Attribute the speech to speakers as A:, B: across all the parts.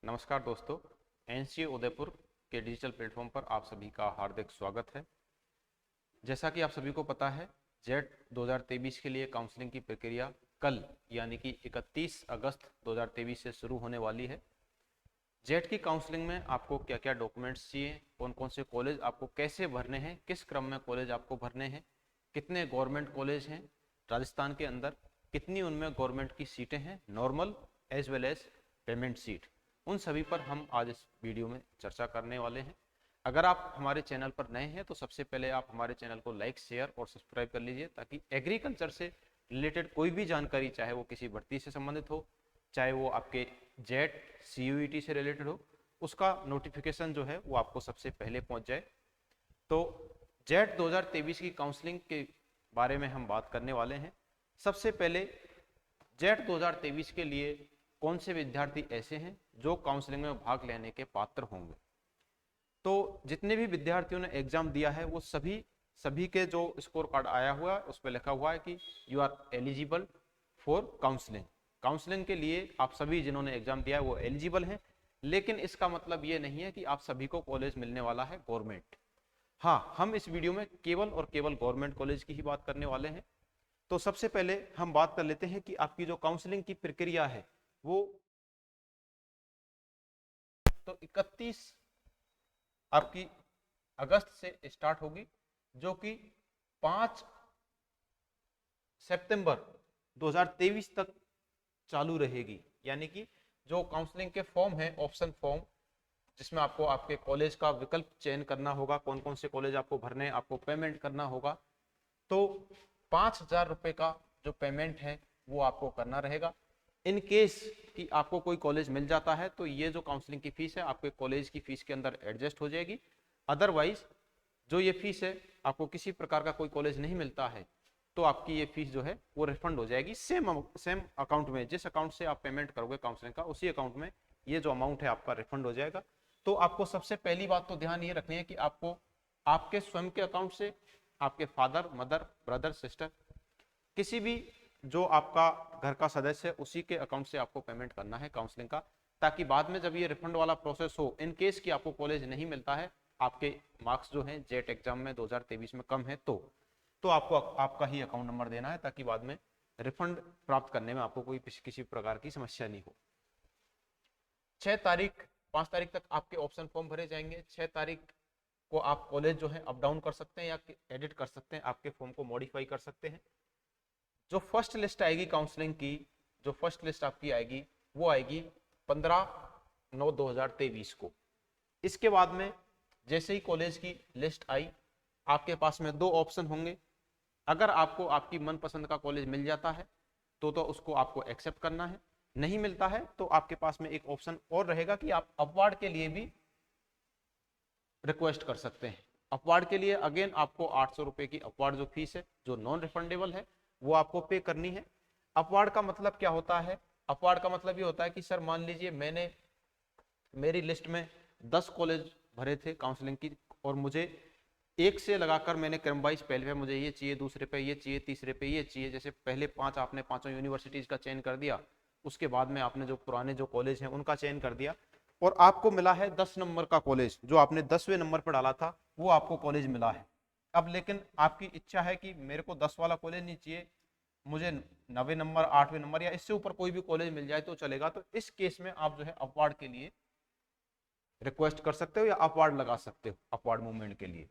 A: नमस्कार दोस्तों, एनसीए उदयपुर के डिजिटल प्लेटफॉर्म पर आप सभी का हार्दिक स्वागत है। जैसा कि आप सभी को पता है, जेट 2023 के लिए काउंसलिंग की प्रक्रिया कल यानी कि 31 अगस्त 2023 से शुरू होने वाली है। जेट की काउंसलिंग में आपको क्या क्या डॉक्यूमेंट्स चाहिए, कौन कौन से कॉलेज आपको कैसे भरने हैं, किस क्रम में कॉलेज आपको भरने हैं, कितने गवर्नमेंट कॉलेज हैं राजस्थान के अंदर, कितनी उनमें गवर्नमेंट की सीटें हैं, normal as well as payment seat, उन सभी पर हम आज इस वीडियो में चर्चा करने वाले हैं। अगर आप हमारे चैनल पर नए हैं तो सबसे पहले आप हमारे चैनल को लाइक, शेयर और सब्सक्राइब कर लीजिए, ताकि एग्रीकल्चर से रिलेटेड कोई भी जानकारी, चाहे वो किसी भर्ती से संबंधित हो, चाहे वो आपके जेट सीयूईटी से रिलेटेड हो, उसका नोटिफिकेशन जो है वो आपको सबसे पहले पहुंच जाए। तो जेट 2023 की काउंसलिंग के बारे में हम बात करने वाले हैं। सबसे पहले जेट 2023 के लिए कौन से विद्यार्थी ऐसे हैं जो काउंसलिंग में भाग लेने के पात्र होंगे। तो जितने भी विद्यार्थियों ने एग्जाम दिया है वो सभी के जो स्कोर कार्ड आया हुआ है उस पर लिखा हुआ है कि you are eligible for counselling. Counselling के लिए आप सभी जिन्होंने एग्जाम दिया है वो एलिजिबल हैं, लेकिन इसका मतलब ये नहीं है कि आप सभी को कॉलेज मिलने वाला है गवर्नमेंट। हाँ, हम इस वीडियो में केवल और केवल गवर्नमेंट कॉलेज की ही बात करने वाले हैं। तो सबसे पहले हम बात कर लेते हैं कि आपकी जो काउंसलिंग की प्रक्रिया है वो तो 31 आपकी अगस्त से स्टार्ट होगी, जो कि 5 सितंबर 2023 तक चालू रहेगी। यानी कि जो काउंसलिंग के फॉर्म है, ऑप्शन फॉर्म, जिसमें आपको आपके कॉलेज का विकल्प चयन करना होगा, कौन कौन से कॉलेज आपको भरने हैं, आपको पेमेंट करना होगा। तो 5,000 रुपये का जो पेमेंट है वो आपको करना रहेगा। इन केस कि आपको कोई कॉलेज मिल जाता है तो ये जो काउंसलिंग की फीस है आपके कॉलेज की फीस के अंदर एडजस्ट हो जाएगी। अदरवाइज जो ये फीस है, आपको किसी प्रकार का कोई कॉलेज नहीं मिलता है तो आपकी ये फीस जो है वो रिफंड हो जाएगी सेम अकाउंट में। जिस अकाउंट से आप पेमेंट करोगे काउंसलिंग का, उसी अकाउंट में ये जो अमाउंट है आपका रिफंड हो जाएगा। तो आपको सबसे पहली बात तो ध्यान ये रखनी है कि आपको आपके स्वयं के अकाउंट से, आपके फादर, मदर, ब्रदर, सिस्टर, किसी भी जो आपका घर का सदस्य है उसी के अकाउंट से आपको पेमेंट करना है काउंसलिंग का, ताकि बाद में जब ये रिफंड वाला प्रोसेस हो, इन केस कि आपको कॉलेज नहीं मिलता है, आपके मार्क्स जो हैं जेट एग्जाम में 2023 में कम है तो आपको आपका ही अकाउंट नंबर देना है, ताकि बाद में रिफंड प्राप्त करने में आपको कोई किसी प्रकार की समस्या नहीं हो। 6 तारीख 5 तारीख तक आपके ऑप्शन फॉर्म भरे जाएंगे। 6 तारीख को आप कॉलेज जो है अप डाउन कर सकते हैं या एडिट कर सकते हैं, आपके फॉर्म को मॉडिफाई कर सकते हैं। जो फर्स्ट लिस्ट आएगी काउंसलिंग की, जो फर्स्ट लिस्ट आपकी आएगी वो आएगी 15/9/2023 को। इसके बाद में जैसे ही कॉलेज की लिस्ट आई, आपके पास में दो ऑप्शन होंगे। अगर आपको आपकी मनपसंद का कॉलेज मिल जाता है तो उसको आपको एक्सेप्ट करना है, नहीं मिलता है तो आपके पास में एक ऑप्शन और रहेगा कि आप अपवार्ड के लिए भी रिक्वेस्ट कर सकते हैं। अपवार्ड के लिए अगेन आपको 800 रुपए की अपवार्ड जो फीस है, जो नॉन रिफंडेबल है, वो आपको पे करनी है। अपवार्ड का मतलब क्या होता है? अपवार्ड का मतलब ये होता है कि सर मान लीजिए मेरी लिस्ट में 10 कॉलेज भरे थे काउंसलिंग की, और मुझे एक से लगाकर मैंने क्रम वाइज, पहले पे मुझे ये चाहिए, दूसरे पे ये चाहिए, तीसरे पे ये चाहिए, जैसे पहले 5 आपने पांचों यूनिवर्सिटीज का चयन कर दिया, उसके बाद में आपने जो पुराने जो कॉलेज हैं उनका चयन कर दिया, और आपको मिला है 10 नंबर का कॉलेज, जो आपने 10वें नंबर पर डाला था वो आपको कॉलेज मिला है। अब लेकिन आपकी इच्छा है कि मेरे को 10 वाला कॉलेज नहीं चाहिए, मुझे 9वें नंबर, 8वें नंबर या इससे ऊपर कोई भी कॉलेज मिल जाए तो चलेगा। तो इस केस में आप जो है अपवार्ड के लिए रिक्वेस्ट कर सकते हो या अपवार्ड लगा सकते हो। अपवार्ड मूवमेंट के लिए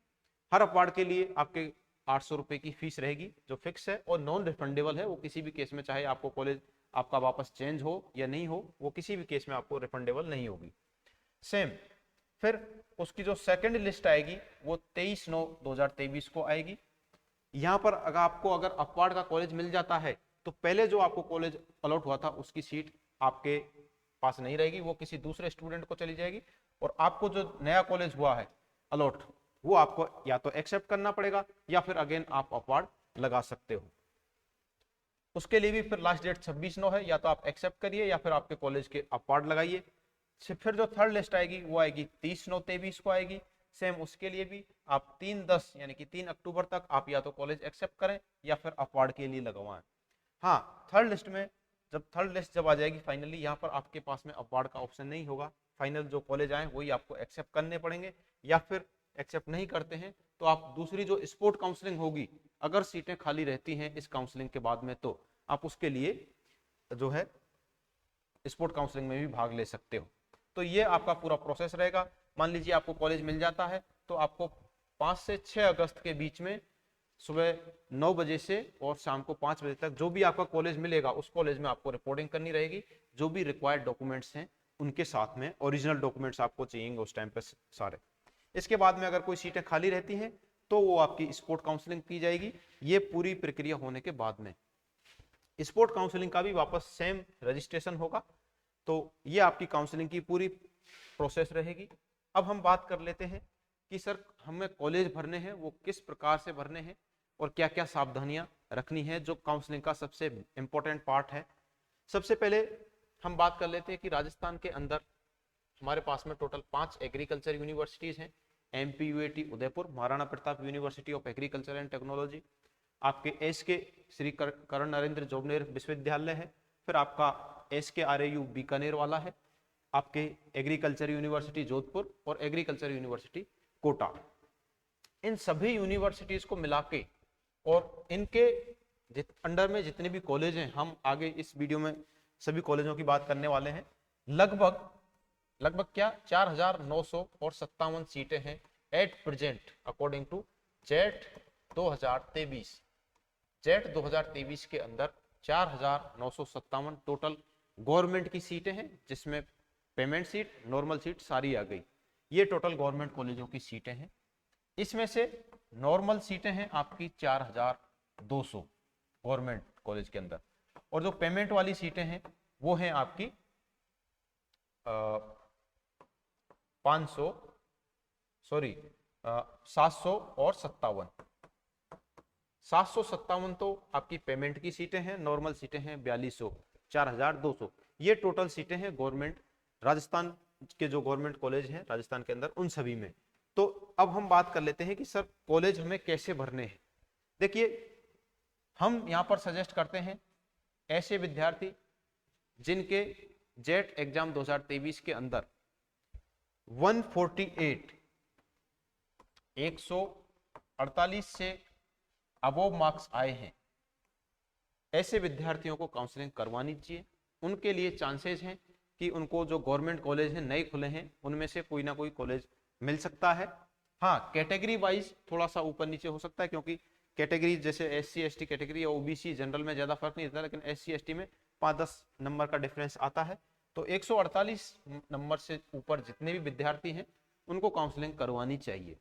A: हर अपवार्ड के लिए आपके 800 रुपए की फीस रहेगी, जो फिक्स है और नॉन रिफंडेबल है। वो किसी भी केस में, चाहे आपको कॉलेज आपका वापस चेंज हो या नहीं हो, वो किसी भी केस में आपको रिफंडेबल नहीं होगी। सेम फिर उसकी जो सेकंड लिस्ट आएगी वो 23/9/2023 को आएगी। यहां पर अगर अपवार्ड का कॉलेज मिल जाता है तो पहले जो आपको कॉलेज अलॉट हुआ था उसकी सीट आपके पास नहीं रहेगी, वो किसी दूसरे स्टूडेंट को चली जाएगी, और आपको जो नया कॉलेज हुआ है अलॉट, वो आपको या तो एक्सेप्ट करना पड़ेगा या फिर अगेन आप अपवार्ड लगा सकते हो। उसके लिए भी फिर लास्ट डेट 26/9 है, या तो आप एक्सेप्ट करिए या फिर आपके कॉलेज के अपवार्ड लगाइए। फिर जो थर्ड लिस्ट आएगी वो आएगी 30/9/23 को आएगी। सेम उसके लिए भी आप 3/10 यानी कि 3 अक्टूबर तक आप या तो कॉलेज एक्सेप्ट करें या फिर अपवार्ड के लिए लगवाएं। हाँ, थर्ड लिस्ट में जब थर्ड लिस्ट जब आ जाएगी फाइनली, यहाँ पर आपके पास में अपवार्ड का ऑप्शन नहीं होगा। फाइनल जो कॉलेज आए वही आपको एक्सेप्ट करने पड़ेंगे, या फिर एक्सेप्ट नहीं करते हैं तो आप दूसरी जो स्पोर्ट काउंसलिंग होगी, अगर सीटें खाली रहती हैं इस काउंसलिंग के बाद में, तो आप उसके लिए जो है स्पोर्ट काउंसलिंग में भी भाग ले सकते हो। तो ये आपका पूरा प्रोसेस रहेगा। मान लीजिए आपको कॉलेज मिल जाता है तो आपको 5 से 6 अगस्त के बीच में सुबह 9 बजे से और शाम को 5 बजे तक जो भी आपका कॉलेज मिलेगा उस कॉलेज में आपको रिपोर्टिंग करनी रहेगी। जो भी रिक्वायर्ड डॉक्यूमेंट्स हैं उनके साथ में ओरिजिनल डॉक्यूमेंट्स आपको चाहिए उस टाइम पे सारे। इसके बाद में अगर कोई सीटें खाली रहती हैं तो वो आपकी स्पोर्ट काउंसलिंग की जाएगी। ये पूरी प्रक्रिया होने के बाद में स्पोर्ट काउंसलिंग का भी वापस सेम रजिस्ट्रेशन होगा। तो ये आपकी काउंसलिंग की पूरी प्रोसेस रहेगी। अब हम बात कर लेते हैं कि सर हमें कॉलेज भरने हैं वो किस प्रकार से भरने हैं और क्या क्या सावधानियां रखनी है, जो काउंसलिंग का सबसे इंपॉर्टेंट पार्ट है। सबसे पहले हम बात कर लेते हैं कि राजस्थान के अंदर हमारे पास में टोटल 5 एग्रीकल्चर यूनिवर्सिटीज हैं। MPUAT Udaipur, Maharana Pratap university of agriculture and technology, आपके SK श्री कर्ण नरेंद्र जोबनेर विश्वविद्यालय है, फिर आपका SKRAU बीकानेर वाला है, आपके एग्रीकल्चर यूनिवर्सिटी जोधपुर और एग्रीकल्चर यूनिवर्सिटी कोटा। इन सभी यूनिवर्सिटीज को मिला के और इनके अंडर में जितने भी कॉलेज हैं, हम आगे इस वीडियो में सभी कॉलेजों की बात करने वाले हैं। लगभग क्या 4957 सीटें हैं at present according to JET 2023। JET 2023 के अंदर 4957 टोटल गवर्नमेंट की सीटें हैं, जिसमें पेमेंट सीट, नॉर्मल सीट सारी आ गई। ये टोटल गवर्नमेंट कॉलेजों की सीटें हैं। इसमें से नॉर्मल सीटें हैं आपकी 4200 गवर्नमेंट कॉलेज के अंदर, और जो पेमेंट वाली सीटें हैं वो हैं आपकी 757। 757 तो आपकी पेमेंट की सीटें हैं, नॉर्मल सीटें हैं 4200, 4200। ये टोटल सीटें हैं गवर्नमेंट राजस्थान के जो गवर्नमेंट कॉलेज हैं राजस्थान के अंदर उन सभी में। तो अब हम बात कर लेते हैं कि सर कॉलेज हमें कैसे भरने हैं। देखिए हम यहां पर सजेस्ट करते हैं ऐसे विद्यार्थी जिनके जेट एग्जाम 2023 के अंदर 148 से अबोव मार्क्स आए हैं, ऐसे विद्यार्थियों को काउंसलिंग करवानी चाहिए। उनके लिए चांसेस हैं कि उनको जो गवर्नमेंट कॉलेज हैं नए खुले हैं उनमें से कोई ना कोई कॉलेज मिल सकता है। हाँ, कैटेगरी वाइज थोड़ा सा ऊपर नीचे हो सकता है, क्योंकि कैटेगरी जैसे SC ST कैटेगरी या OBC जनरल में ज्यादा फर्क नहीं रहता, लेकिन SC ST में 5-10 नंबर का डिफरेंस आता है। तो 148 नंबर से ऊपर जितने भी विद्यार्थी हैं उनको काउंसलिंग करवानी चाहिए,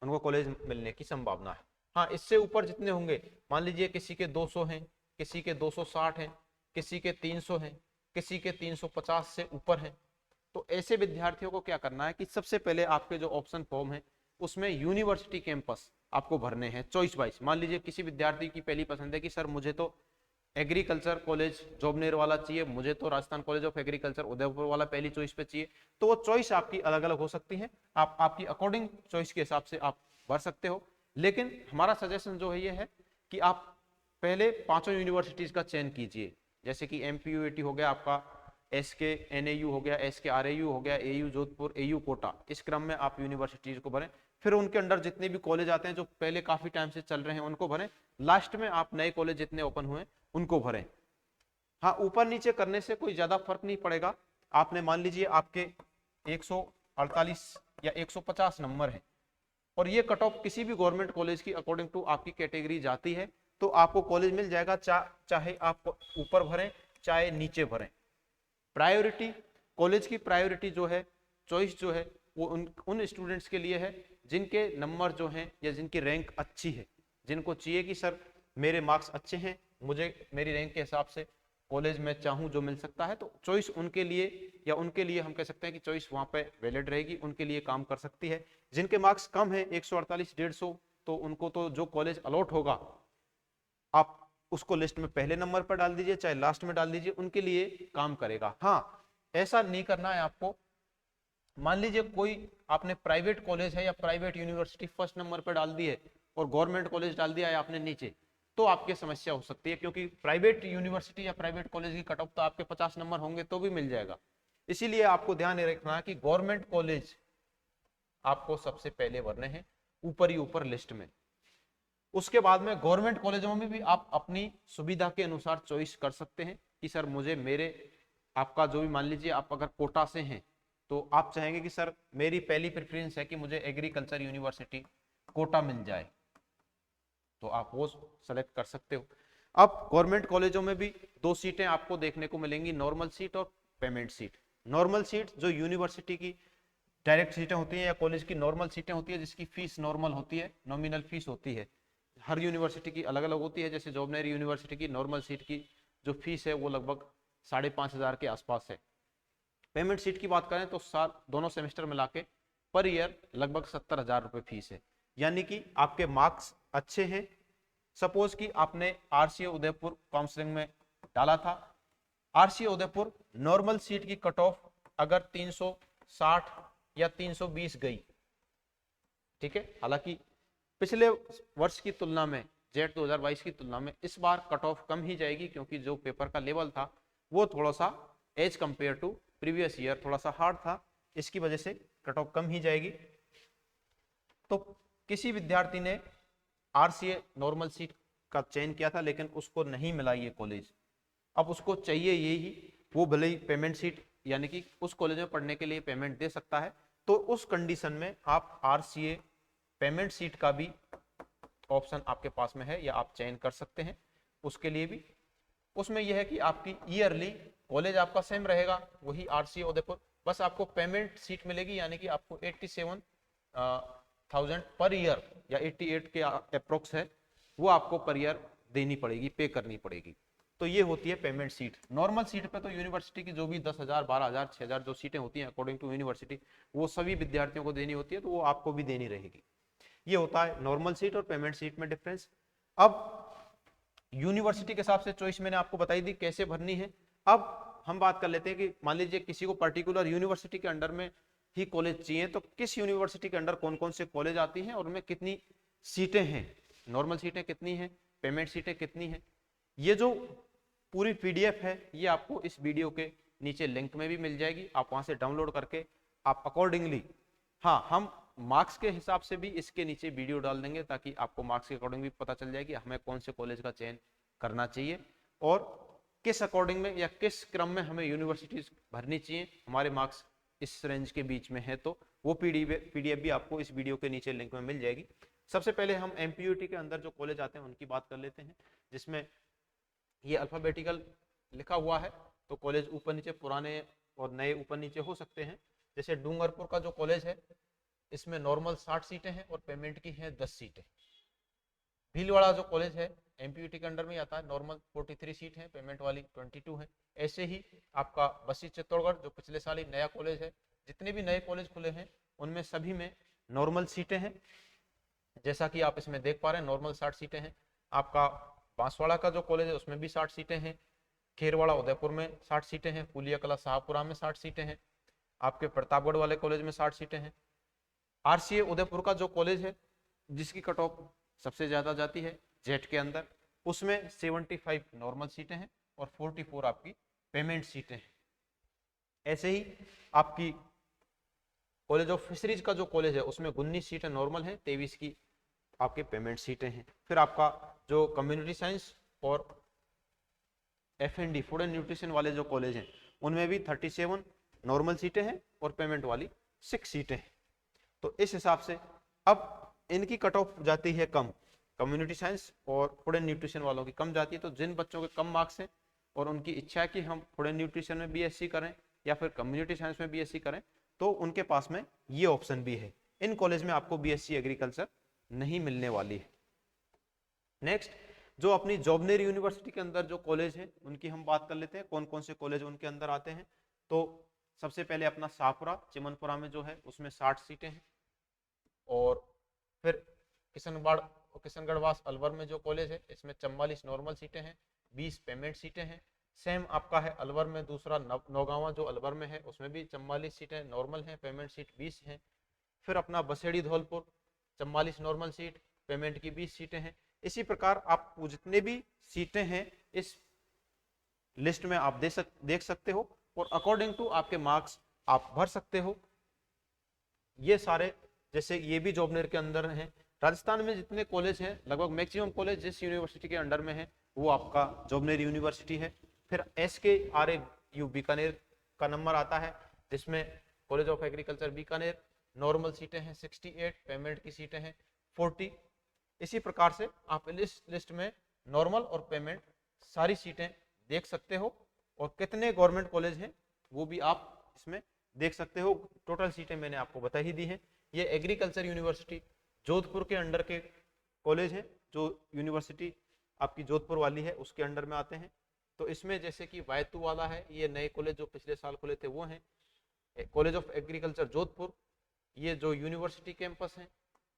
A: उनको कॉलेज मिलने की संभावना है। हाँ, इससे ऊपर जितने होंगे, मान लीजिए किसी के 200 हैं, किसी के 260 हैं, किसी के 300 हैं, किसी के 350 से ऊपर हैं, तो ऐसे विद्यार्थियों को क्या करना है कि सबसे पहले आपके जो ऑप्शन फॉर्म है उसमें यूनिवर्सिटी कैंपस आपको भरने हैं चॉइस वाइज। मान लीजिए किसी विद्यार्थी की पहली पसंद है कि सर मुझे तो एग्रीकल्चर कॉलेज जोबनेर वाला चाहिए, मुझे तो Rajasthan college of agriculture Udaipur वाला पहली चॉइस पे चाहिए, तो वो चॉइस आपकी अलग अलग हो सकती है। आप आपकी अकॉर्डिंग चॉइस के हिसाब से आप भर सकते हो। लेकिन हमारा सजेशन जो है ये है कि आप पहले 5 यूनिवर्सिटीज का चयन कीजिए, जैसे कि MPUAT हो गया आपका, SKNAU हो गया, SKRAU हो गया, AU जोधपुर, AU कोटा। इस क्रम में आप यूनिवर्सिटीज को भरें, फिर उनके अंडर जितने भी कॉलेज आते हैं जो पहले काफी टाइम से चल रहे हैं उनको भरें, लास्ट में आप नए कॉलेज जितने ओपन हुए उनको भरें। हाँ, ऊपर नीचे करने से कोई ज्यादा फर्क नहीं पड़ेगा। आपने मान लीजिए आपके 148 या 150 नंबर है और ये कट ऑफ किसी भी गवर्नमेंट कॉलेज की अकॉर्डिंग टू आपकी कैटेगरी जाती है, तो आपको कॉलेज मिल जाएगा, चाहे आप ऊपर भरें चाहे नीचे भरें। प्रायोरिटी, कॉलेज की प्रायोरिटी जो है, चॉइस जो है वो उन स्टूडेंट्स के लिए है जिनके नंबर जो हैं या जिनकी रैंक अच्छी है, जिनको चाहिए कि सर मेरे मार्क्स अच्छे हैं, मुझे मेरी रैंक के हिसाब से कॉलेज में चाहूँ जो मिल सकता है, तो चॉइस उनके लिए, या उनके लिए हम कह सकते हैं कि चॉइस वहाँ पे वैलिड रहेगी, उनके लिए काम कर सकती है। जिनके मार्क्स कम है 148 150, तो उनको तो जो कॉलेज अलॉट होगा आप उसको लिस्ट में पहले नंबर पर डाल दीजिए चाहे लास्ट में डाल दीजिए, उनके लिए काम करेगा। हाँ, ऐसा नहीं करना है आपको। मान लीजिए कोई आपने प्राइवेट कॉलेज है या प्राइवेट यूनिवर्सिटी फर्स्ट नंबर पर डाल दी है और गवर्नमेंट कॉलेज डाल दिया है आपने नीचे, तो आपकी समस्या हो सकती है, क्योंकि प्राइवेट यूनिवर्सिटी या प्राइवेट कॉलेज की कट ऑफ तो आपके 50 नंबर होंगे तो भी मिल जाएगा। इसीलिए आपको ध्यान रखना है कि गवर्नमेंट कॉलेज आपको सबसे पहले भरने हैं, ऊपर ही ऊपर लिस्ट में। उसके बाद में गवर्नमेंट कॉलेजों में भी आप अपनी सुविधा के अनुसार चॉइस कर सकते हैं कि सर मुझे मेरे आपका जो भी, मान लीजिए आप अगर कोटा से हैं तो आप चाहेंगे कि सर मेरी पहली प्रेफरेंस है कि मुझे एग्रीकल्चर यूनिवर्सिटी कोटा मिल जाए, तो आप वो सेलेक्ट कर सकते हो। अब गवर्नमेंट कॉलेजों में भी दो सीटें आपको देखने को मिलेंगी, नॉर्मल सीट और पेमेंट सीट। नॉर्मल सीट जो यूनिवर्सिटी की डायरेक्ट सीटें होती हैं या कॉलेज की नॉर्मल सीटें होती है, जिसकी फीस नॉर्मल होती है, नॉमिनल फीस होती है। हर यूनिवर्सिटी की अलग अलग होती है। जैसे जॉबनेरी यूनिवर्सिटी की नॉर्मल सीट की जो फीस है वो लगभग 5,500 के आसपास है। पेमेंट सीट की बात करें तो साल दोनों सेमेस्टर मिला के पर ईयर लगभग 70,000 रुपये फीस है। यानी कि आपके मार्क्स अच्छे हैं, सपोज कि आपने आरसीए उदयपुर काउंसलिंग में डाला था, आरसीए उदयपुर नॉर्मल सीट की कट ऑफ अगर 360 या 320 गई, ठीक है, हालांकि पिछले वर्ष की तुलना में, जेट 2022 की तुलना में इस बार कट ऑफ कम ही जाएगी, क्योंकि जो पेपर का लेवल था वो थोड़ा सा as compared to previous year थोड़ा सा हार्ड था, इसकी वजह से कट ऑफ कम ही जाएगी। तो किसी विद्यार्थी ने आरसीए नॉर्मल सीट का चयन किया था लेकिन उसको नहीं मिला ये कॉलेज, अब उसको चाहिए यही, वो भले ही पेमेंट सीट यानी कि उस कॉलेज में पढ़ने के लिए पेमेंट दे सकता है, तो उस कंडीशन में आप आरसीए पेमेंट सीट का भी ऑप्शन आपके पास में है या आप चयन कर सकते हैं उसके लिए भी। उसमें यह है कि आपकी ईयरली कॉलेज आपका सेम रहेगा, वही आरसीए उदयपुर, बस आपको पेमेंट सीट मिलेगी, यानी कि आपको 87,000 पर ईयर या 88 के अप्रोक्स है, वो आपको पर ईयर देनी पड़ेगी, पे करनी पड़ेगी। तो ये होती है पेमेंट सीट। नॉर्मल सीट पे तो यूनिवर्सिटी की जो भी 10,000 12,000 6,000 जो सीटें होती हैं अकॉर्डिंग टू यूनिवर्सिटी, वो सभी विद्यार्थियों को देनी होती है, तो वो आपको भी देनी रहेगी। ये होता है नॉर्मल सीट और पेमेंट सीट में डिफरेंस। अब यूनिवर्सिटी के हिसाब से चॉइस मैंने आपको बताई दी कैसे भरनी है। अब हम बात कर लेते हैं कि मान लीजिए किसी को पर्टिकुलर यूनिवर्सिटी के अंडर में ही कॉलेज चाहिए, तो किस यूनिवर्सिटी के अंडर कौन कौन से कॉलेज आती हैं और उनमें कितनी सीटें हैं, नॉर्मल सीटें कितनी हैं, पेमेंट सीटें कितनी हैं। ये जो पूरी पीडीएफ है ये आपको इस वीडियो के नीचे लिंक में भी मिल जाएगी, आप वहां से डाउनलोड करके आप अकॉर्डिंगली, हाँ हम मार्क्स के हिसाब से भी इसके नीचे वीडियो डाल देंगे ताकि आपको मार्क्स के अकॉर्डिंग भी पता चल जाए कि हमें कौन से कॉलेज का चयन करना चाहिए और किस अकॉर्डिंग में या किस क्रम में हमें यूनिवर्सिटीज भरनी चाहिए, हमारे मार्क्स इस रेंज के बीच में है, तो वो पीडीएफ भी आपको इस वीडियो के नीचे लिंक में मिल जाएगी। सबसे पहले हम एमपीयूटी के अंदर जो कॉलेज आते हैं उनकी बात कर लेते हैं, जिसमें ये अल्फाबेटिकल लिखा हुआ है, तो कॉलेज ऊपर नीचे पुराने और नए ऊपर नीचे हो सकते हैं। जैसे डूंगरपुर का जो कॉलेज है इसमें नॉर्मल 60 सीटें हैं और पेमेंट की हैं 10 सीटें। भीलवाड़ा जो कॉलेज है एमपीयूटी के अंडर में आता है, नॉर्मल 43 सीट है, पेमेंट वाली 22 है। ऐसे ही आपका बसी चित्तौड़गढ़ जो पिछले साल ही नया कॉलेज है, जितने भी नए कॉलेज खुले हैं उनमें सभी में नॉर्मल सीटें हैं, जैसा कि आप इसमें देख पा रहे हैं नॉर्मल 60 सीटें हैं। आपका बांसवाड़ा का जो कॉलेज है उसमें भी 60 सीटें हैं, खेरवाड़ा उदयपुर में 60 सीटें हैं, पुलिया कला शाहपुरा में 60 सीटें हैं, आपके प्रतापगढ़ वाले कॉलेज में 60 सीटें हैं। आरसीए उदयपुर का जो कॉलेज है जिसकी कट ऑफ सबसे ज्यादा जाती है जेट के अंदर, उसमें 75 नॉर्मल सीटें हैं और 44 आपकी पेमेंट सीटें हैं। ऐसे ही आपकी कॉलेज ऑफ फिशरीज का जो कॉलेज है उसमें 19 सीटें नॉर्मल हैं, 23 की आपके पेमेंट सीटें हैं। फिर आपका जो कम्युनिटी साइंस और एफएनडी फूड एंड न्यूट्रिशन वाले जो कॉलेज हैं उनमें भी 37 नॉर्मल सीटें हैं और पेमेंट वाली 6 सीटें हैं। तो इस हिसाब से अब इनकी कट ऑफ जाती है कम, कम्युनिटी साइंस और फूड एंड न्यूट्रिशन वालों की कम जाती है। तो जिन बच्चों के कम मार्क्स हैं और उनकी इच्छा है कि हम फूड एंड न्यूट्रिशन में बीएससी करें या फिर कम्युनिटी साइंस में बीएससी करें, तो उनके पास में ये ऑप्शन भी है। इन कॉलेज में आपको बीएससी एग्रीकल्चर नहीं मिलने वाली है। नेक्स्ट जो अपनी जॉबनेर यूनिवर्सिटी के अंदर जो कॉलेज है उनकी हम बात कर लेते हैं, कौन कौन से कॉलेज उनके अंदर आते हैं। तो सबसे पहले अपना शाहपुरा चिमनपुरा में जो है उसमें 60 सीटें हैं, और फिर किशनगढ़वास अलवर में जो कॉलेज है इसमें 44 नॉर्मल सीटें हैं, 20 पेमेंट सीटें हैं। सेम आपका है अलवर में दूसरा नौगांवा जो अलवर में है उसमें भी 44 सीटें नॉर्मल हैं, पेमेंट सीट 20 हैं। फिर अपना Baseri Dholpur 44 normal seat, payment की 20 सीटें हैं। इसी प्रकार आप जितने भी सीटें हैं इस लिस्ट में आप देख सकते हो और अकॉर्डिंग टू आपके मार्क्स आप भर सकते हो। ये सारे जैसे ये भी जॉबनेर के अंदर हैं। राजस्थान में जितने कॉलेज हैं लगभग मैक्सिमम कॉलेज जिस यूनिवर्सिटी के अंडर में है वो आपका जॉबनेर यूनिवर्सिटी है। फिर SKRAU बीकानेर का नंबर आता है जिसमें college of agriculture Bikaner, normal सीटें हैं 68, पेमेंट की सीटें हैं 40। इसी प्रकार से आप इस लिस्ट में नॉर्मल और पेमेंट सारी सीटें देख सकते हो और कितने गवर्नमेंट कॉलेज हैं वो भी आप इसमें देख सकते हो। टोटल सीटें मैंने आपको बता ही दी हैं। ये एग्रीकल्चर यूनिवर्सिटी जोधपुर के अंडर के कॉलेज हैं, जो यूनिवर्सिटी आपकी जोधपुर वाली है उसके अंडर में आते हैं। तो इसमें जैसे कि वायतू वाला है, ये नए कॉलेज जो पिछले साल खुले थे वो हैं। कॉलेज ऑफ एग्रीकल्चर जोधपुर, ये जो यूनिवर्सिटी कैंपस है।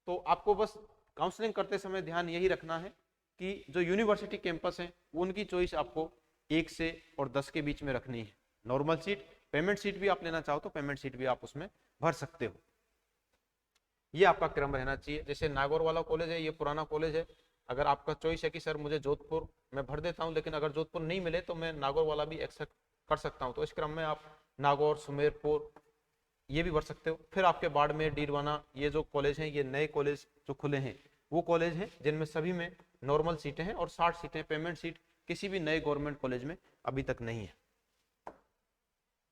A: तो आपको बस काउंसलिंग करते समय ध्यान यही रखना है कि जो यूनिवर्सिटी कैंपस है उनकी चॉइस आपको 1 से और 10 के बीच में रखनी है। नॉर्मल सीट, पेमेंट सीट भी आप लेना चाहो तो पेमेंट सीट भी आप उसमें भर सकते हो। ये आपका क्रम रहना चाहिए। जैसे नागौर वाला कॉलेज है, ये पुराना कॉलेज है। अगर आपका चॉइस है कि सर मुझे जोधपुर में भर देता हूँ, लेकिन अगर जोधपुर नहीं मिले तो मैं नागौर वाला भी एक्सेप्ट कर सकता हूँ, तो इस क्रम में आप नागौर, सुमेरपुर ये भी भर सकते हो। फिर आपके बाड़मेर, डीरवाना, ये जो कॉलेज हैं, ये नए कॉलेज जो खुले हैं वो कॉलेज हैं जिनमें सभी में नॉर्मल सीटें हैं और 60 सीटें पेमेंट सीट किसी भी नए गवर्नमेंट कॉलेज में अभी तक नहीं है।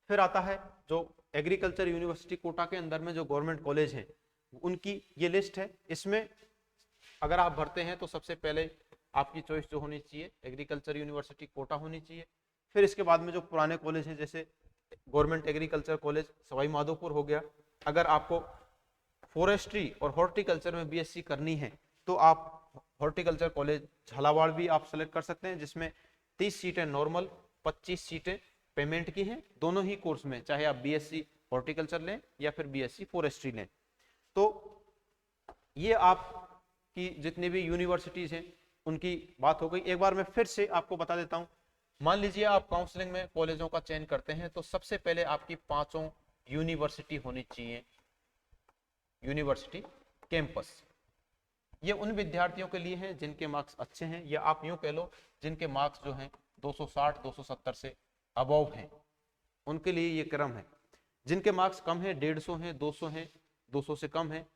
A: फिर आता है जो एग्रीकल्चर यूनिवर्सिटी कोटा के अंदर में जो गवर्नमेंट कॉलेज हैं उनकी ये लिस्ट है। इसमें अगर आप भरते हैं तो सबसे पहले आपकी चॉइस जो होनी चाहिए एग्रीकल्चर यूनिवर्सिटी कोटा होनी चाहिए। फिर इसके बाद में जो पुराने कॉलेज हैं जैसे government agriculture college Sawai Madhopur हो गया। अगर आपको फॉरेस्ट्री और हॉर्टिकल्चर में BSc करनी है तो आप हॉर्टिकल्चर कॉलेज झालावाड़ भी आप सेलेक्ट कर सकते हैं, जिसमें 30 सीटें नॉर्मल, 25 सीटें पेमेंट की हैं दोनों ही कोर्स में, चाहे आप BSc हॉर्टिकल्चर लें या फिर BSc फॉरेस्ट्री लें। तो ये आपकी जितनी भी यूनिवर्सिटीज हैं उनकी बात हो गई। एक बार मैं फिर से आपको बता देता हूं। मान लीजिए आप काउंसलिंग में कॉलेजों का चयन करते हैं तो सबसे पहले आपकी 5 यूनिवर्सिटी होनी चाहिए, यूनिवर्सिटी कैंपस। ये उन विद्यार्थियों के लिए हैं जिनके मार्क्स अच्छे हैं, या आप यूं कह लो जिनके मार्क्स जो हैं 260 270 से अबव हैं, उनके लिए ये क्रम है। जिनके मार्क्स कम है, 150 हैं, 200 हैं, 200 से कम है,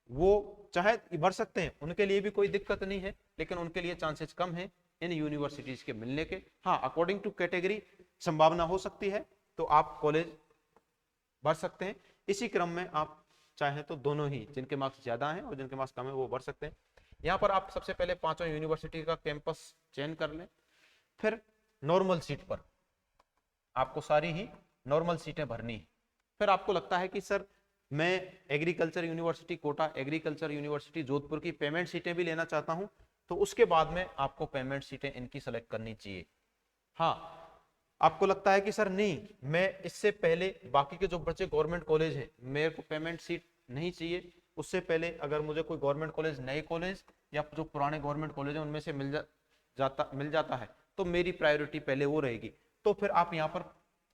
A: वो चाहे भर सकते हैं, उनके लिए भी कोई दिक्कत नहीं है, लेकिन उनके लिए चांसेस कम है इन यूनिवर्सिटीज के मिलने के। हाँ, अकॉर्डिंग टू कैटेगरी संभावना हो सकती है, तो आप कॉलेज भर सकते हैं। इसी क्रम में आप चाहे तो दोनों ही, जिनके मार्क्स ज्यादा हैं और जिनके मार्क्स कम है वो भर सकते हैं। यहाँ पर आप सबसे पहले 5 यूनिवर्सिटी का कैंपस चयन कर लें। फिर नॉर्मल सीट पर आपको सारी ही नॉर्मल सीटें भरनी है। फिर आपको लगता है कि सर मैं agriculture university Kota, agriculture university Jodhpur की पेमेंट सीटें भी लेना चाहता हूं, तो उसके बाद में आपको पेमेंट सीटें इनकी सेलेक्ट करनी चाहिए। हाँ, आपको लगता है कि सर नहीं, मैं इससे पहले बाकी के जो बचे गवर्नमेंट कॉलेज हैं मेरे को पेमेंट सीट नहीं चाहिए, उससे पहले अगर मुझे कोई गवर्नमेंट कॉलेज, नए कॉलेज या जो पुराने गवर्नमेंट कॉलेज हैं उनमें से मिल जाता है तो मेरी प्रायोरिटी पहले वो रहेगी। तो फिर आप यहाँ पर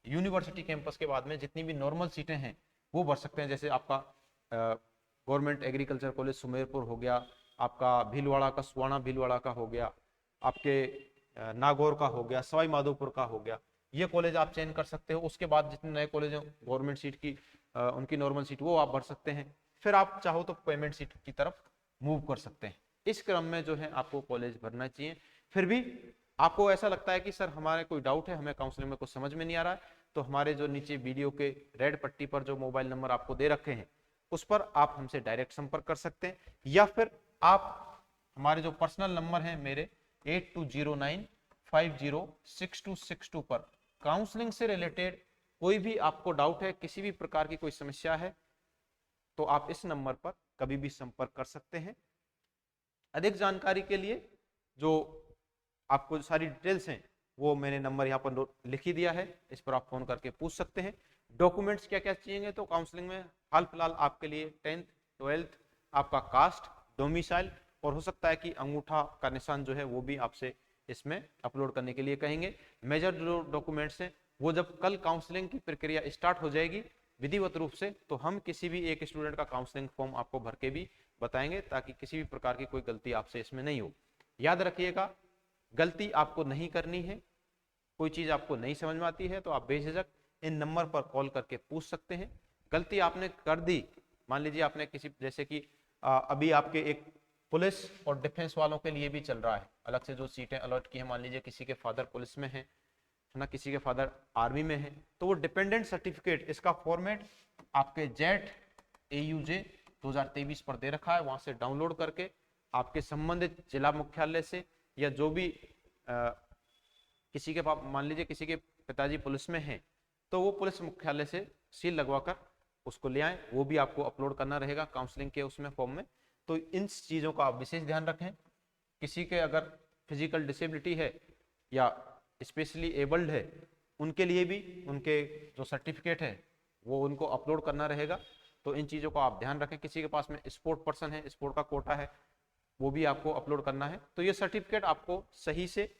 A: यूनिवर्सिटी कैंपस के बाद में जितनी भी नॉर्मल सीटें हैं वो भर सकते हैं। जैसे आपका गवर्नमेंट एग्रीकल्चर कॉलेज सुमेरपुर हो गया, आपका भीलवाड़ा का सुवाना भीलवाड़ा का हो गया, आपके नागौर का हो गया, सवाई माधोपुर का हो गया, ये कॉलेज आप चयन कर सकते हो। उसके बाद जितने नए कॉलेज हैं गवर्नमेंट सीट की उनकी नॉर्मल सीट वो आप भर सकते हैं। फिर आप चाहो तो पेमेंट सीट की तरफ मूव कर सकते हैं। इस क्रम में जो है आपको कॉलेज भरना चाहिए। फिर भी आपको ऐसा लगता है कि सर हमारे कोई डाउट है, हमें काउंसलिंग में कुछ समझ में नहीं आ रहा है, तो हमारे जो नीचे वीडियो के रेड पट्टी पर जो मोबाइल नंबर आपको दे रखे हैं उस पर आप हमसे डायरेक्ट संपर्क कर सकते हैं, या फिर आप हमारे जो पर्सनल नंबर है मेरे 8209506262 पर काउंसलिंग से रिलेटेड कोई भी आपको डाउट है, किसी भी प्रकार की कोई समस्या है, तो आप इस नंबर पर कभी भी संपर्क कर सकते हैं। अधिक जानकारी के लिए जो आपको सारी डिटेल्स हैं वो मैंने नंबर यहाँ पर लिख ही दिया है, इस पर आप फोन करके पूछ सकते हैं। डॉक्यूमेंट्स क्या क्या चाहिए, तो काउंसलिंग में हाल फिलहाल आपके लिए 10th 12th, आपका कास्ट, डोमिसाइल, और हो सकता है कि अंगूठा का निशान जो है वो भी आपसे इसमें अपलोड करने के लिए कहेंगे। मेजर जो डॉक्यूमेंट्स हैं वो जब कल काउंसलिंग की प्रक्रिया स्टार्ट हो जाएगी विधिवत रूप से, तो हम किसी भी एक स्टूडेंट का काउंसलिंग फॉर्म आपको भर के भी बताएंगे, ताकि किसी भी प्रकार की कोई गलती आपसे इसमें नहीं हो। याद रखिएगा, गलती आपको नहीं करनी है। कोई चीज आपको नहीं समझ में आती है तो आप बेझिझक इन नंबर पर कॉल करके पूछ सकते हैं। गलती आपने कर दी, मान लीजिए आपने किसी, जैसे कि अभी आपके एक पुलिस और डिफेंस वालों के लिए भी चल रहा है, अलग से जो सीटें अलॉट की है, मान लीजिए किसी के फादर पुलिस में है ना, किसी के फादर आर्मी में है, तो वो डिपेंडेंट सर्टिफिकेट, इसका फॉर्मेट आपके जेट AUJ 2023 पर दे रखा है, वहां से डाउनलोड करके आपके संबंधित जिला मुख्यालय से, या जो भी किसी के पास, मान लीजिए किसी के पिताजी पुलिस में हैं, तो वो पुलिस मुख्यालय से सील लगवाकर उसको ले आए, वो भी आपको अपलोड करना रहेगा काउंसलिंग के उसमें फॉर्म में। तो इन चीज़ों का आप विशेष ध्यान रखें। किसी के अगर फिजिकल डिसेबिलिटी है या स्पेशली एबल्ड है, उनके लिए भी उनके जो सर्टिफिकेट है वो उनको अपलोड करना रहेगा। तो इन चीज़ों को आप ध्यान रखें। किसी के पास में स्पोर्ट पर्सन है, स्पोर्ट का कोटा है, वो भी आपको अपलोड करना है। तो ये सर्टिफिकेट आपको सही से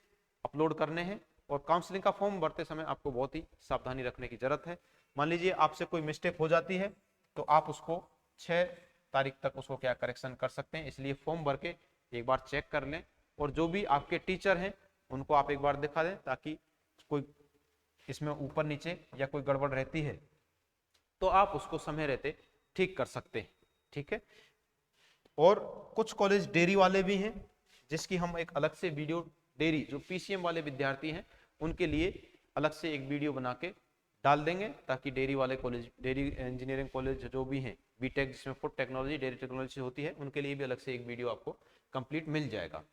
A: अपलोड करने हैं। और काउंसलिंग का फॉर्म भरते समय आपको बहुत ही सावधानी रखने की जरूरत है। मान लीजिए आपसे कोई मिस्टेक हो जाती है तो आप उसको 6 तारीख तक उसको क्या करेक्शन कर सकते हैं, इसलिए फॉर्म भर के एक बार चेक कर लें। और जो भी आपके टीचर हैं उनको आप एक बार दिखा दें, ताकि कोई इसमें ऊपर नीचे या कोई गड़बड़ रहती है तो आप उसको समय रहते ठीक कर सकते हैं। ठीक है। और कुछ कॉलेज डेयरी वाले भी हैं, जिसकी हम एक अलग से वीडियो, डेयरी जो PCM वाले विद्यार्थी हैं उनके लिए अलग से एक वीडियो बना के डाल देंगे, ताकि डेयरी वाले कॉलेज, डेयरी इंजीनियरिंग कॉलेज जो भी हैं, बीटेक जिसमें फूड टेक्नोलॉजी, डेयरी टेक्नोलॉजी होती है, उनके लिए भी अलग से एक वीडियो आपको कंप्लीट मिल जाएगा।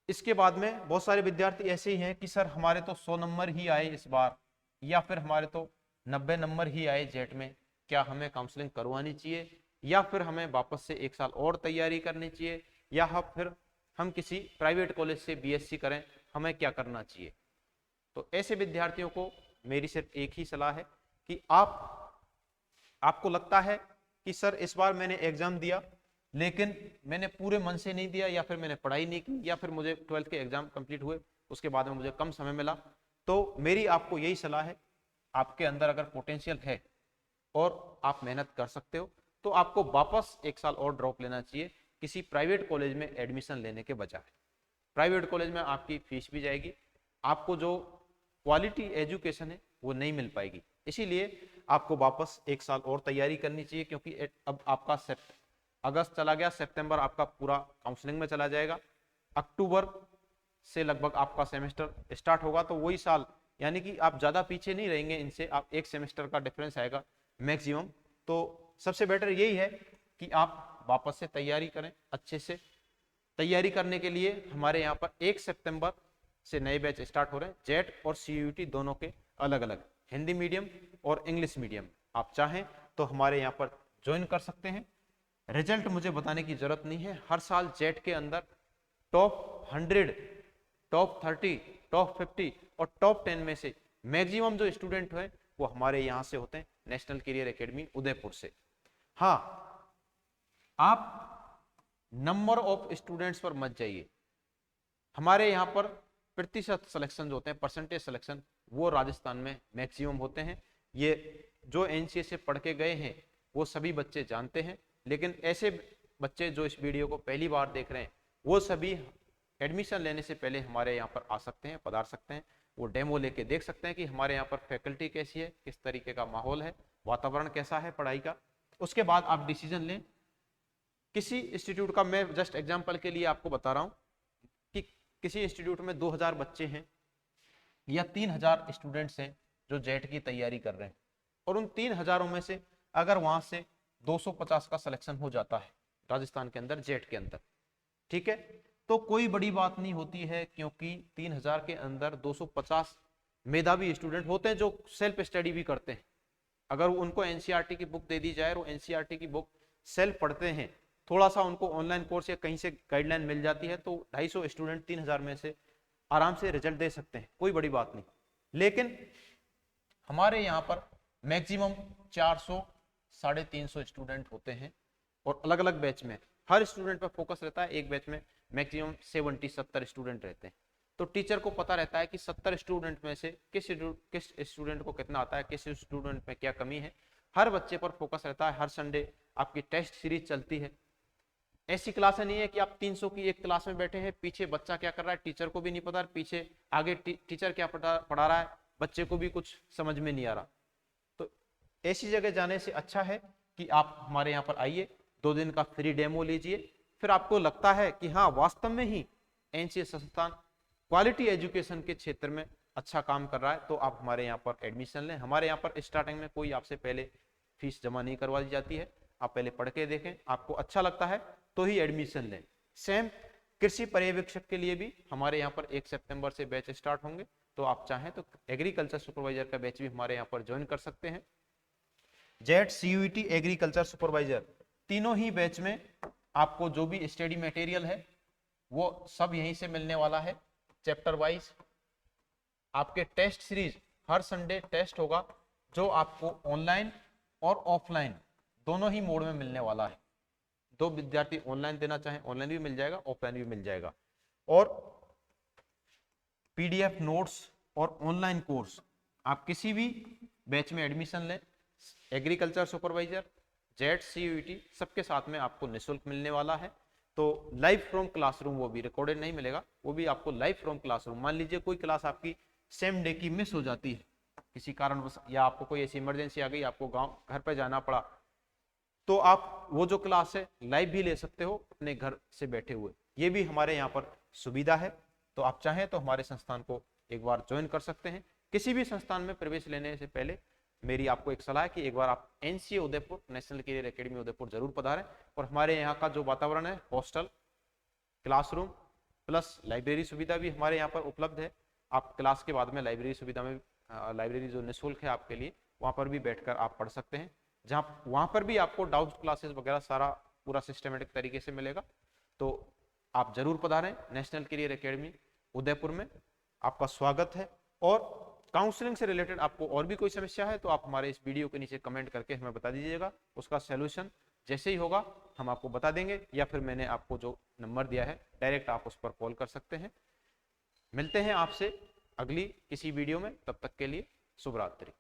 A: इसके बाद में बहुत सारे विद्यार्थी ऐसे ही हैं कि सर हमारे तो 100 नंबर ही आए इस बार, या फिर हमारे तो 90 नंबर ही आए जेट में, क्या हमें काउंसलिंग करवानी चाहिए, या फिर हमें वापस से एक साल और तैयारी करनी चाहिए, या फिर हम किसी प्राइवेट कॉलेज से BSc करें, हमें क्या करना चाहिए। तो ऐसे विद्यार्थियों को मेरी सिर्फ एक ही सलाह है कि आपको लगता है कि सर इस बार मैंने एग्जाम दिया लेकिन मैंने पूरे मन से नहीं दिया, या फिर मैंने पढ़ाई नहीं की, या फिर मुझे 12th के एग्जाम कंप्लीट हुए उसके बाद में मुझे कम समय मिला, तो मेरी आपको यही सलाह है, आपके अंदर अगर पोटेंशियल है और आप मेहनत कर सकते हो तो आपको वापस एक साल और ड्रॉप लेना चाहिए किसी प्राइवेट कॉलेज में एडमिशन लेने के बजाय। प्राइवेट कॉलेज में आपकी फीस भी जाएगी, आपको जो क्वालिटी एजुकेशन है वो नहीं मिल पाएगी। इसीलिए आपको वापस एक साल और तैयारी करनी चाहिए, क्योंकि अब आपका अगस्त चला गया, सितंबर आपका पूरा काउंसलिंग में चला जाएगा, अक्टूबर से लगभग आपका सेमेस्टर स्टार्ट होगा। तो वही साल, यानी कि आप ज़्यादा पीछे नहीं रहेंगे इनसे, आप एक सेमेस्टर का डिफरेंस आएगा मैक्सिमम। तो सबसे बेटर यही है कि आप वापस से तैयारी करें। अच्छे से तैयारी करने के लिए हमारे यहाँ पर 1 सितंबर से नए बैच स्टार्ट हो रहे हैं, जेट और CUET दोनों के अलग अलग, हिंदी मीडियम और इंग्लिश मीडियम। आप चाहें तो हमारे यहाँ पर ज्वाइन कर सकते हैं। रिजल्ट मुझे बताने की जरूरत नहीं है, हर साल जेट के अंदर टॉप 100, टॉप 30, टॉप 50 और टॉप 10 में से मैक्सिमम जो स्टूडेंट हैं वो हमारे यहाँ से होते हैं, नेशनल करियर एकेडमी उदयपुर से। हाँ, आप नंबर ऑफ स्टूडेंट्स पर मत जाइए। हमारे यहाँ पर प्रतिशत सिलेक्शन जो होते हैं, परसेंटेज सिलेक्शन, वो राजस्थान में मैक्सिमम होते हैं। ये जो NCA से पढ़ के गए हैं वो सभी बच्चे जानते हैं, लेकिन ऐसे बच्चे जो इस वीडियो को पहली बार देख रहे हैं वो सभी एडमिशन लेने से पहले हमारे यहाँ पर आ सकते हैं, पधार सकते हैं, वो डेमो लेके देख सकते हैं कि हमारे यहाँ पर फैकल्टी कैसी है, किस तरीके का माहौल है, वातावरण कैसा है पढ़ाई का। उसके बाद आप डिसीजन लें। किसी इंस्टीट्यूट का मैं जस्ट एग्जांपल के लिए आपको बता रहा हूँ कि किसी इंस्टीट्यूट में 2000 बच्चे हैं या 3000 स्टूडेंट्स हैं जो जेट की तैयारी कर रहे हैं, और उन 3000 में से अगर वहां से 250 का सिलेक्शन हो जाता है राजस्थान के अंदर जेट के अंदर, ठीक है, तो कोई बड़ी बात नहीं होती है, क्योंकि 3000 के अंदर 250 मेधावी स्टूडेंट होते हैं जो सेल्फ स्टडी भी करते हैं। अगर उनको NCERT की बुक दे दी जाए और NCERT की बुक सेल्फ पढ़ते हैं, थोड़ा सा उनको ऑनलाइन कोर्स या कहीं से गाइडलाइन मिल जाती है, तो 250 स्टूडेंट 3000 में से आराम से रिजल्ट दे सकते हैं, कोई बड़ी बात नहीं। लेकिन हमारे यहाँ पर मैक्सिमम 400 350 स्टूडेंट होते हैं, और अलग अलग बैच में हर स्टूडेंट पर फोकस रहता है। एक बैच में मैक्सिमम 70 स्टूडेंट रहते हैं, तो टीचर को पता रहता है कि 70 स्टूडेंट में से किस स्टूडेंट को कितना आता है, किस स्टूडेंट में क्या कमी है। हर बच्चे पर फोकस रहता है। हर संडे आपकी टेस्ट सीरीज चलती है, ऐसी क्लासें नहीं है कि आप 300 की एक क्लास में बैठे हैं, पीछे बच्चा क्या कर रहा है टीचर को भी नहीं पता, पीछे आगे टीचर क्या पढ़ा रहा है बच्चे को भी कुछ समझ में नहीं आ रहा। तो ऐसी जगह जाने से अच्छा है कि आप हमारे यहाँ पर आइए, 2 दिन का फ्री डेमो लीजिए, फिर आपको लगता है कि हाँ वास्तव में ही एनसीएस संस्थान क्वालिटी एजुकेशन के क्षेत्र में अच्छा काम कर रहा है, तो आप हमारे यहाँ पर एडमिशन लें। हमारे यहाँ पर स्टार्टिंग में कोई आपसे पहले फीस जमा नहीं करवाई जाती है, आप पहले पढ़ के देखें, आपको अच्छा लगता है तो ही एडमिशन लें। सेम कृषि पर्यवेक्षक के लिए भी हमारे यहाँ पर 1 सितंबर से बैच स्टार्ट होंगे, तो आप चाहें तो एग्रीकल्चर सुपरवाइजर का बैच भी हमारे यहाँ पर ज्वाइन कर सकते हैं। जेट, सीयूईटी, एग्रीकल्चर सुपरवाइजर, तीनों ही बैच में आपको जो भी स्टडी मटेरियल है वो सब यहीं से मिलने वाला है। चैप्टर वाइज आपके टेस्ट सीरीज, हर संडे टेस्ट होगा जो आपको ऑनलाइन और ऑफलाइन दोनों ही मोड में मिलने वाला है। दो विद्यार्थी ऑनलाइन देना चाहें ऑनलाइन भी मिल जाएगा, ऑफलाइन भी मिल जाएगा। और पीडीएफ नोट्स और ऑनलाइन कोर्स आप किसी भी बैच में एडमिशन लें, एग्रीकल्चर सुपरवाइजर, जेट, सीयूईटी सबके साथ में आपको निःशुल्क मिलने वाला है। तो लाइव फ्रॉम क्लासरूम, वो भी रिकॉर्डेड नहीं मिलेगा, वो भी आपको लाइव फ्रॉम क्लासरूम। मान लीजिए कोई क्लास आपकी सेम डे की मिस हो जाती है किसी कारणवश, या आपको कोई ऐसी इमरजेंसी आ गई, आपको गांव घर पर जाना पड़ा, तो आप वो जो क्लास है लाइव भी ले सकते हो अपने घर से बैठे हुए। ये भी हमारे यहाँ पर सुविधा है। तो आप चाहें तो हमारे संस्थान को एक बार ज्वाइन कर सकते हैं। किसी भी संस्थान में प्रवेश लेने से पहले मेरी आपको एक सलाह है कि एक बार आप NCA Udaipur, national career academy Udaipur जरूर पधारें। और हमारे यहाँ का जो वातावरण है, हॉस्टल, क्लासरूम प्लस लाइब्रेरी सुविधा भी हमारे यहाँ पर उपलब्ध है। आप क्लास के बाद में लाइब्रेरी सुविधा में, लाइब्रेरी जो निःशुल्क है आपके लिए, वहाँ पर भी बैठकर आप पढ़ सकते हैं, जहाँ वहाँ पर भी आपको डाउट क्लासेस वगैरह सारा पूरा सिस्टमेटिक तरीके से मिलेगा। तो आप जरूर पधारें नेशनल कैरियर एकेडमी उदयपुर में, आपका स्वागत है। और काउंसलिंग से रिलेटेड आपको और भी कोई समस्या है तो आप हमारे इस वीडियो के नीचे कमेंट करके हमें बता दीजिएगा, उसका सॉल्यूशन जैसे ही होगा हम आपको बता देंगे, या फिर मैंने आपको जो नंबर दिया है डायरेक्ट आप उस पर कॉल कर सकते हैं। मिलते हैं आपसे अगली किसी वीडियो में, तब तक के लिए शुभ रात्रि।